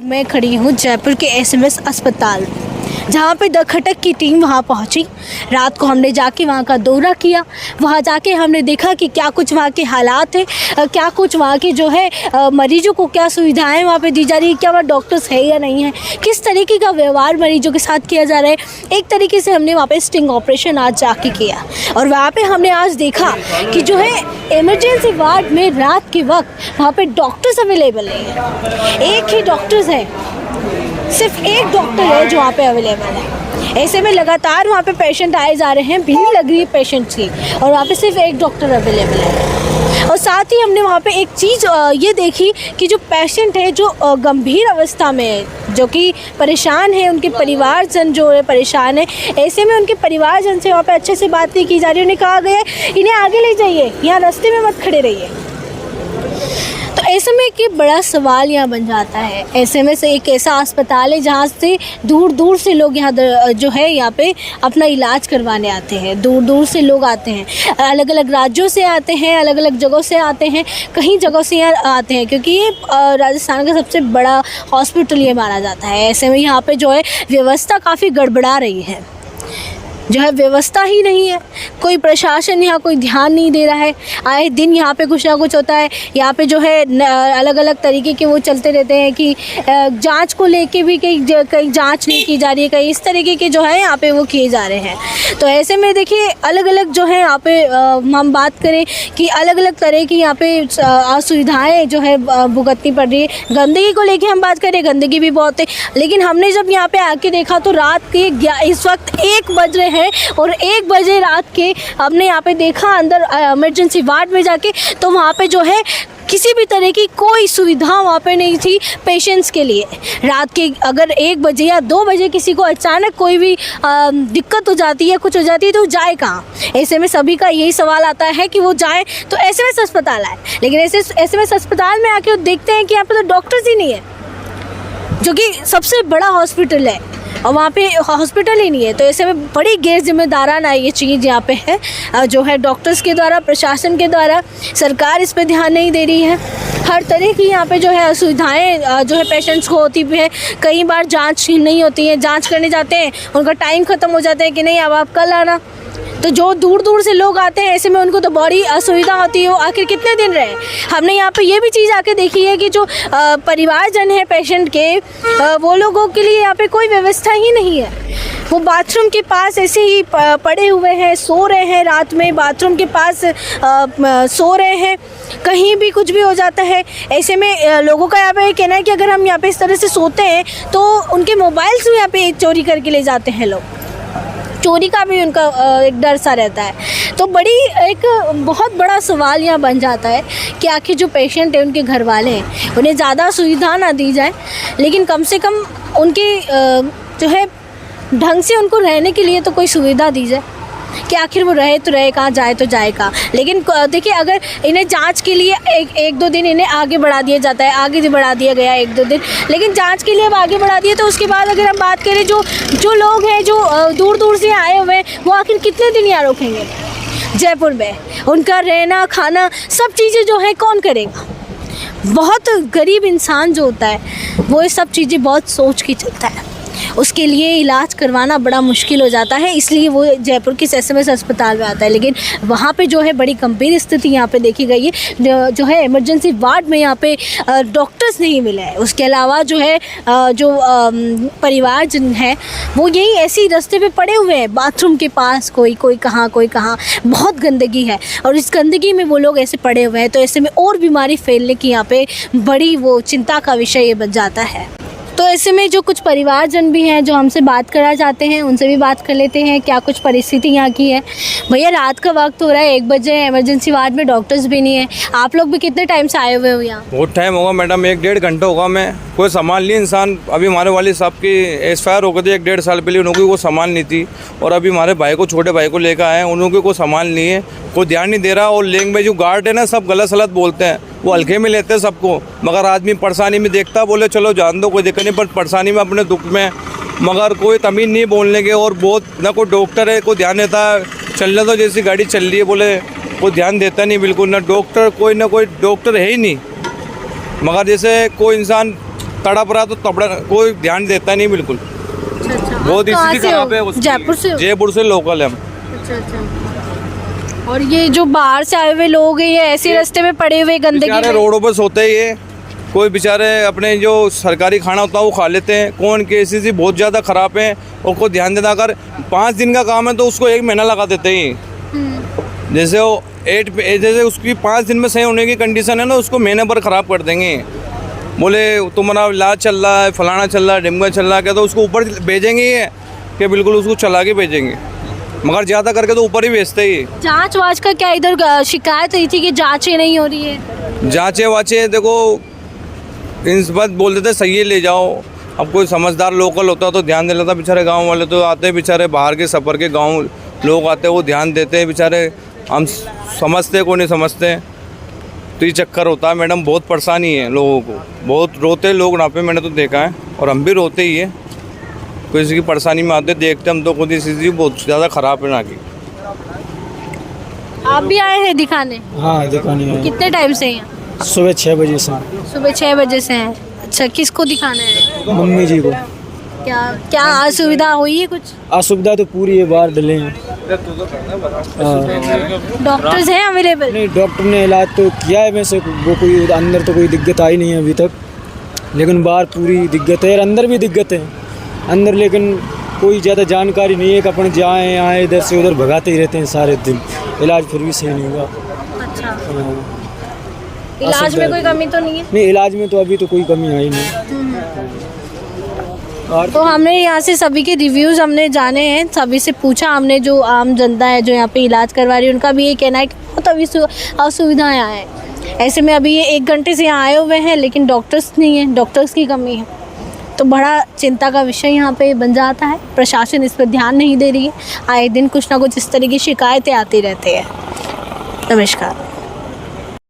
मैं खड़ी हूँ जयपुर के एसएमएस अस्पताल, जहाँ पे द खटक की टीम वहाँ पहुँची। रात को हमने जाके वहाँ का दौरा किया। वहाँ जाके हमने देखा कि क्या कुछ वहाँ के हालात हैं, क्या कुछ वहाँ के जो है मरीजों को क्या सुविधाएं वहाँ पे दी जा रही है, क्या वहाँ डॉक्टर्स है या नहीं है, किस तरीके का व्यवहार मरीजों के साथ किया जा रहा है। एक तरीके से हमने वहाँ पे स्टिंग ऑपरेशन आज जाके किया और वहाँ पे हमने आज देखा कि जो है इमरजेंसी वार्ड में रात के वक्त वहाँ पे डॉक्टर्स अवेलेबल नहीं है। एक ही डॉक्टर्स है, सिर्फ एक डॉक्टर है जो वहाँ पे अवेलेबल है। ऐसे में लगातार वहाँ पे पेशेंट आए जा रहे हैं, भीड़ लग रही है पेशेंट्स की, और वहाँ पे सिर्फ एक डॉक्टर अवेलेबल है। और साथ ही हमने वहाँ पे एक चीज़ ये देखी कि जो पेशेंट है जो गंभीर अवस्था में है, जो कि परेशान है, उनके परिवारजन जो है परेशान है, ऐसे में उनके परिवारजन से वहाँ पे अच्छे से बात नहीं की जा रही। उन्हें कहा गया है इन्हें आगे ले जाइए, यहाँ रास्ते में मत खड़े रहिए। तो ऐसे में एक बड़ा सवाल यहाँ बन जाता है। ऐसे में से एक ऐसा अस्पताल है जहाँ से दूर दूर से लोग यहाँ जो है यहाँ पे अपना इलाज करवाने आते हैं। दूर दूर से लोग आते हैं, अलग अलग राज्यों से आते हैं, अलग अलग जगहों से आते हैं, कहीं जगहों से यहाँ आते हैं, क्योंकि ये राजस्थान का सबसे बड़ा हॉस्पिटल ये माना जाता है। ऐसे में यहाँ पे जो है व्यवस्था काफ़ी गड़बड़ा रही है, जो है व्यवस्था ही नहीं है। कोई प्रशासन यहाँ कोई ध्यान नहीं दे रहा है। आए दिन यहाँ पे कुछ ना कुछ होता है। यहाँ पे जो है अलग अलग तरीके के वो चलते रहते हैं कि जांच को लेके भी कहीं जांच नहीं की जा रही है, कहीं इस तरीके के जो है यहाँ पे वो किए जा रहे हैं। तो ऐसे में देखिए अलग अलग जो है यहाँ पे हम बात करें कि अलग अलग तरह की यहाँ पे असुविधाएँ जो है भुगतनी पड़ रही है। गंदगी को लेके हम बात करें, गंदगी भी बहुत है, लेकिन हमने जब यहाँ पे आके देखा तो रात के इस वक्त 1 बज रहे हैं और 1 बजे रात के हमने यहाँ पे देखा अंदर इमरजेंसी वार्ड में जाके, तो वहाँ पे जो है किसी भी तरह की कोई सुविधा वहाँ पे नहीं थी पेशेंट्स के लिए। रात के अगर 1 बजे या 2 बजे किसी को अचानक कोई भी दिक्कत हो जाती है, कुछ हो जाती है, तो जाए कहाँ। ऐसे में सभी का यही सवाल आता है कि वो जाए तो एसएमएस अस्पताल आए, लेकिन एसएमएस अस्पताल में आके देखते हैं कि यहाँ पे तो डॉक्टर्स ही नहीं है, जो कि सबसे बड़ा हॉस्पिटल है, और वहाँ पे हॉस्पिटल ही नहीं है। तो ऐसे में बड़ी गैर जिम्मेदाराना ये चीज़ यहाँ पे है, जो है डॉक्टर्स के द्वारा, प्रशासन के द्वारा। सरकार इस पे ध्यान नहीं दे रही है। हर तरह की यहाँ पे जो है असुविधाएँ जो है पेशेंट्स को होती भी है। कई बार जांच नहीं होती है, जांच करने जाते हैं उनका टाइम ख़त्म हो जाता है कि नहीं अब आप कल आना। तो जो दूर दूर से लोग आते हैं ऐसे में उनको तो बड़ी असुविधा होती है, वो आखिर कितने दिन रहे। हमने यहाँ पे ये भी चीज़ आके देखी है कि जो परिवारजन है पेशेंट के, वो लोगों के लिए यहाँ पे कोई व्यवस्था ही नहीं है। वो बाथरूम के पास ऐसे ही पड़े हुए हैं, सो रहे हैं, रात में बाथरूम के पास सो रहे हैं, कहीं भी कुछ भी हो जाता है। ऐसे में लोगों का यहाँ पे कहना है कि अगर हम यहाँ पे इस तरह से सोते हैं तो उनके मोबाइल्स भी यहाँ पे चोरी करके ले जाते हैं लोग। चोरी का भी उनका एक डर सा रहता है। तो एक बहुत बड़ा सवाल यहाँ बन जाता है कि आखिर जो पेशेंट है उनके घर वाले हैं उन्हें ज़्यादा सुविधा ना दी जाए, लेकिन कम से कम उनके जो है ढंग से उनको रहने के लिए तो कोई सुविधा दी जाए कि आखिर वो रहे तो रहे कहाँ, जाए तो जाए कहाँ। लेकिन देखिए अगर इन्हें जांच के लिए एक दो दिन इन्हें आगे बढ़ा दिया जाता है, आगे बढ़ा दिया गया 1-2 दिन, लेकिन जांच के लिए अब आगे बढ़ा दिए, तो उसके बाद अगर हम बात करें जो लोग हैं जो दूर दूर से आए हुए हैं, वो आखिर कितने दिन यहाँ रुकेंगे जयपुर में। उनका रहना खाना सब चीज़ें जो है कौन करेगा। बहुत गरीब इंसान जो होता है वो ये सब चीज़ें बहुत सोच के चलता है, उसके लिए इलाज करवाना बड़ा मुश्किल हो जाता है, इसलिए वो जयपुर के एसएमएस अस्पताल में आता है। लेकिन वहाँ पे जो है बड़ी गंभीर स्थिति यहाँ पे देखी गई है। जो है इमरजेंसी वार्ड में यहाँ पे डॉक्टर्स नहीं मिले हैं। उसके अलावा जो है जो परिवार जन है वो यही ऐसी रास्ते पे पड़े हुए हैं, बाथरूम के पास कोई कहाँ कोई कहाँ, बहुत गंदगी है और इस गंदगी में वो लोग ऐसे पड़े हुए हैं। तो ऐसे में और बीमारी फैलने की यहाँ पे बड़ी वो चिंता का विषय ये बन जाता है। तो ऐसे में जो कुछ परिवारजन भी हैं जो हमसे बात करना चाहते हैं उनसे भी बात कर लेते हैं क्या कुछ परिस्थिति यहाँ की है। भैया रात का वक्त हो रहा है, 1 बजे, इमरजेंसी वार्ड में डॉक्टर्स भी नहीं है। आप लोग भी कितने टाइम से आए हुए हो यहाँ? बहुत टाइम होगा मैडम, 1-1.5 घंटा होगा। मैं कोई संभाल नहीं इंसान। अभी हमारे वाली साहब की एक्सपायर हो गई थी 1-1.5 साल पहले, उनको कोई संभाल नहीं थी। और अभी हमारे भाई को, छोटे भाई को लेकर आए हैं, उनको कोई संभाल नहीं है, कोई ध्यान नहीं दे रहा। और लेंग में जो गार्ड है ना, सब गलत सलत बोलते हैं, वो हल्के में लेते हैं सबको। मगर आदमी परेशानी में देखता, बोले चलो जान दो, कोई दिक्कत नहीं, पर परेशानी में अपने दुख में मगर कोई तमीज़ नहीं बोलने के। और बहुत ना कोई डॉक्टर है, कोई ध्यान देता है। चलने तो जैसी गाड़ी चल रही है, बोले कोई ध्यान देता नहीं बिल्कुल। ना डॉक्टर, कोई ना कोई डॉक्टर है ही नहीं। मगर जैसे कोई इंसान तड़प रहा तो तबड़ा कोई ध्यान देता नहीं बिल्कुल। अच्छा बहुत कहाँ स्थिति से हो? खराब है उसकी। जयपुर से हो? जयपुर से लोकल है हम। अच्छा। और ये जो बाहर से आए हुए लोग हैं ये ऐसे रास्ते में पड़े हुए गंदगी बेचारे में। रोडों पर सोते ही है, कोई बेचारे अपने जो सरकारी खाना होता है वो खा लेते हैं। कौन केसेस ही बहुत ज़्यादा ख़राब हैं और को ध्यान देना। अगर 5 दिन का काम है तो उसको 1 महीना लगा देते हैं। जैसे वो जैसे उसकी 5 दिन में सही होने की कंडीशन है ना, उसको महीने भर ख़राब कर देंगे। बोले तुम्हारा इलाज चल रहा है, फलाना चल रहा है, ढिमका चल रहा है, क्या तो उसको ऊपर भेजेंगे ही है कि बिल्कुल उसको चला के भेजेंगे, मगर ज़्यादा करके तो ऊपर ही भेजते ही। जांच वाच का क्या इधर शिकायत हुई थी कि जांचें नहीं हो रही है? जाँचे वाचे देखो इस बात बोल देते सही है ले जाओ। अब कोई समझदार लोकल होता तो ध्यान दे लेता। बेचारे गांव वाले तो आते हैं, बेचारे बाहर के सफ़र के गांव लोग आते हैं वो ध्यान देते हैं। बेचारे हम समझते को नहीं समझते, तो ये चक्कर होता है मैडम। बहुत परेशानी है लोगों को, बहुत रोते लोग वहाँ पे, मैंने तो देखा है और हम भी रोते ही है। किसी की परेशानी में आते देखते हम तो खुद ही स्थिति बहुत ज़्यादा ख़राब है ना की। आप भी आए हैं दिखाने? हाँ दिखाने आए। कितने टाइम से हैं? सुबह 6 बजे से। सुबह 6 बजे से हैं। अच्छा, किसको दिखाना है? मम्मी जी को। क्या क्या असुविधा हुई है कुछ? असुविधा तो पूरी है, बाहर डले हैं। डॉक्टर्स हैं अवेलेबल? नहीं, डॉक्टर ने इलाज तो किया है वैसे, वो कोई अंदर तो कोई दिक्कत आई नहीं है अभी तक, लेकिन बाहर पूरी दिक्कत है और अंदर भी दिक्कत है। अंदर लेकिन कोई ज़्यादा जानकारी नहीं है कि अपन जाएँ आए, इधर से उधर भगाते ही रहते हैं सारे दिन। इलाज फिर भी सही नहीं हुआ। अच्छा, हाँ। इलाज में कोई कमी तो नहीं है? नहीं, इलाज में तो अभी तो कोई कमी आई नहीं। और तो हमने यहाँ से सभी के रिव्यूज़ हमने जाने हैं, सभी से पूछा हमने, जो आम जनता है जो यहाँ पे इलाज करवा रही है उनका भी ये कहना है कि बहुत अभी असुविधाएँ हैं। ऐसे में अभी ये 1 घंटे से यहाँ आए हुए हैं लेकिन डॉक्टर्स नहीं है, डॉक्टर्स की कमी है। तो बड़ा चिंता का विषय यहाँ पे बन जाता है। प्रशासन इस पर ध्यान नहीं दे रही है। आए दिन कुछ ना कुछ इस तरह की शिकायतें आती रहती है। नमस्कार।